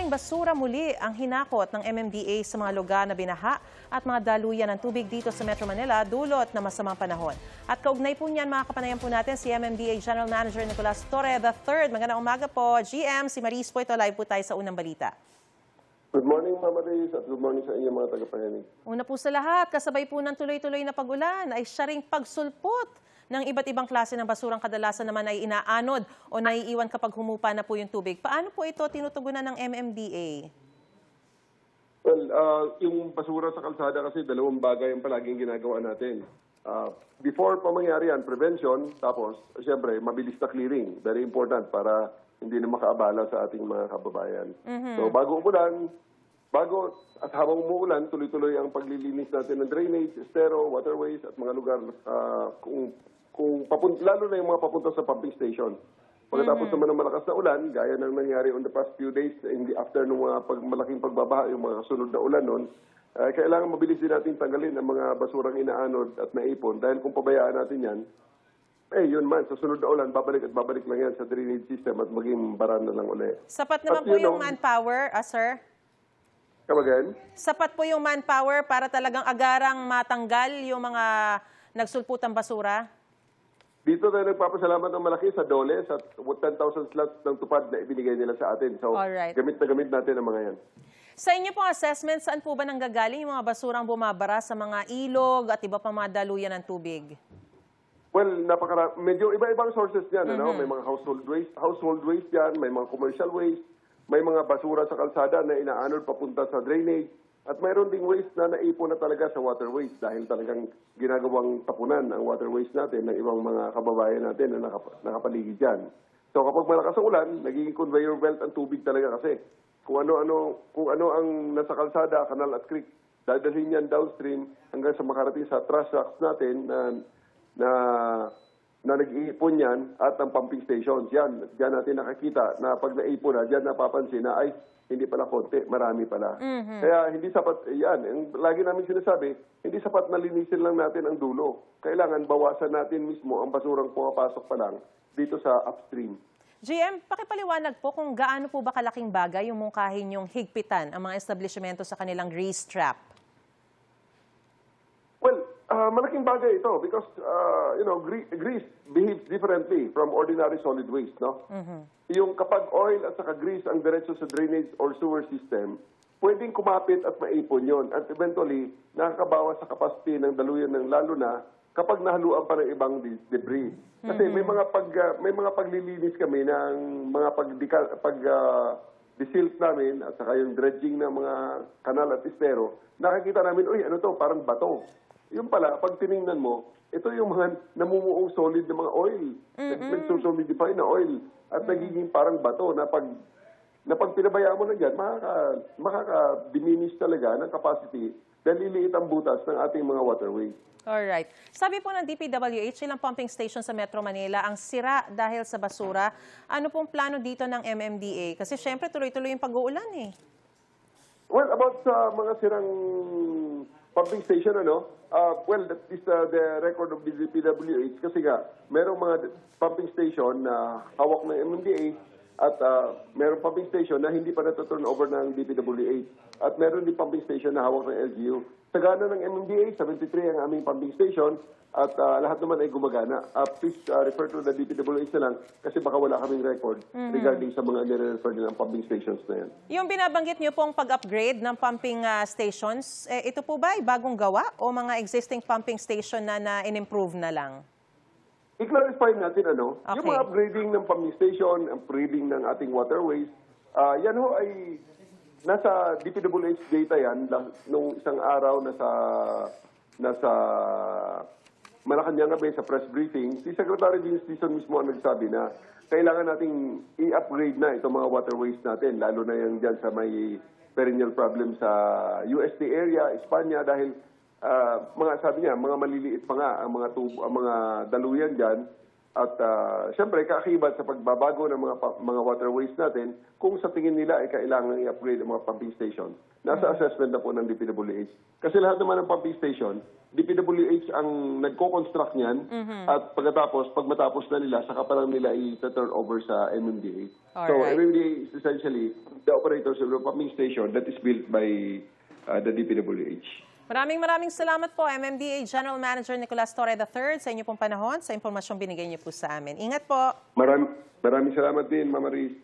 Maraming basura muli ang hinakot ng MMDA sa mga lugar na binaha at mga daluyan ng tubig dito sa Metro Manila dulot na masamang panahon. At kaugnay po niyan, mga kapanayan po natin si MMDA General Manager Nicolas Torre III. Magandang umaga po. GM, si Maris po ito. Live po tayo sa unang balita. Good morning, Mama Reyes, at good morning sa inyo mga tagapakinig. Una po sa lahat, kasabay po ng tuloy-tuloy na pag-ulan ay siya ring pagsulpot ng iba't ibang klase ng basurang kadalasan naman ay inaanod o naiiwan kapag humupa na po yung tubig. Paano po ito tinutugunan ng MMDA? Well, yung basura sa kalsada kasi dalawang bagay ang palaging ginagawa natin. Before pa mangyari yan, prevention, tapos siyempre mabilis na clearing. Very important para hindi na makaabala sa ating mga kababayan. So bago umulan, at habang umuulan, tuloy-tuloy ang paglilinis natin ng drainage, estero, waterways at mga lugar lalo na yung mga papunta sa pumping station. Pagkatapos naman ng malakas na ulan, gaya ng nangyari on the past few days, after ng mga malaking pagbabaha, yung mga sunod na ulan nun, kailangan mabilis din natin tanggalin ang mga basurang inaanod at naipon. Dahil kung pabayaan natin yan, yun man, sa sunod na ulan, babalik at babalik lang yan sa drainage system at maging baran na lang ulit. Sapat naman po yung manpower, sir? Come again? Sapat po yung manpower para talagang agarang matanggal yung mga nagsulputang basura? Dito tayo nagpapasalamat ng malaki sa DOLE sa 10,000 slots ng tupad na ibinigay nila sa atin. So, alright, gamit na gamit natin ang mga yan. Sa inyo pong assessment, saan po ba nanggagaling yung mga basurang bumabara sa mga ilog at iba pa mga daluyan ng tubig? Well, medyo iba-ibang sources yan. May mga household waste yan, may mga commercial waste, may mga basura sa kalsada na inaanod papunta sa drainage. At mayroon ding waste na naipon na talaga sa waterways dahil talagang ginagawang tapunan ang waterways natin ng ibang mga kababayan natin na nakapaligid dyan. So kapag malakas ang ulan, nagiging conveyor belt ang tubig talaga kasi kung ano ang nasa kalsada, kanal at creek, dadalhin yan downstream hanggang sa makarating sa trash racks natin na nag-iipon yan at ang pumping stations. Yan natin nakakita na pag naipon na, dyan napapansin na hindi pala konti, marami pala. Kaya hindi sapat, lagi namin sinasabi, hindi sapat na linisin lang natin ang dulo. Kailangan bawasan natin mismo ang basurang pumapasok pa lang dito sa upstream. GM, pakipaliwanag po kung gaano po ba kalaking bagay yung mungkahin yung higpitan ang mga establishmento sa kanilang grease trap? Well, malaking bagay ito because, grease behaves differently from ordinary solid waste, no? Yung kapag oil at saka grease ang diretso sa drainage or sewer system, pwedeng kumapit at maipon yon at eventually nakakabawas sa capacity ng daluyan ng lalo na kapag nahaluan pa ng ibang debris. Kasi may mga paglilinis kami ng mga desilt namin at saka yung dredging ng mga kanal at estero, nakikita namin, parang bato. Yung pala, pag tinignan mo, ito yung mga namumuong solid na mga oil. Nagsusolidify na oil. At nagiging parang bato na pag pinabayaan mo na dyan, makaka-diminish talaga ng capacity dahil liliit ang butas ng ating mga waterways. Alright. Sabi po ng DPWH, ilang pumping station sa Metro Manila ang sira dahil sa basura. Ano pong plano dito ng MMDA? Kasi syempre tuloy-tuloy yung pag-uulan eh. Well, about sa mga sirang pumping station, that is the record of the DPWH kasi nga, merong mga pumping station na hawak ng MMDA at merong pumping station na hindi pa na-turn over ng DPWH at meron din pumping station na hawak ng LGU. Sagana ng MMDA, 73 ang aming pumping station at lahat naman ay gumagana. Please refer to the DPWH na lang kasi baka wala kaming record regarding sa mga nire-refer nilang pumping stations na yan. Yung binabanggit niyo pong pag-upgrade ng pumping stations, ito po ba ay bagong gawa o mga existing pumping station na in-improve na lang? I-clarify natin Okay. yung mga upgrading ng pumping station, upgrading ng ating waterways, yan ho ay nasa DPWH data yan nung isang araw nasa Malacanang Bay sa press briefing. Si Secretary Vince Dizon mismo ang nagsabi na kailangan nating i-upgrade na itong mga waterways natin, lalo na yung dyan sa may perennial problem sa UST area, Espanya, dahil sabi niya, mga maliliit pa nga ang mga daluyan dyan At siyempre, kaakibat sa pagbabago ng mga waterways natin, kung sa tingin nila ay kailangan i-upgrade ang mga pumping station, nasa assessment na po ng DPWH. Kasi lahat naman ng pumping station, DPWH ang nagko-construct niyan at pag matapos na nila, saka pa lang nila i-turn over sa MMDA. So, Alright. MMDA is essentially the operators of the pumping station that is built by the DPWH. Maraming salamat po, MMDA General Manager Nicolas Torre III, sa inyo pong panahon, sa impormasyong binigay niyo po sa amin. Ingat po. Maraming salamat din, Mama Riz.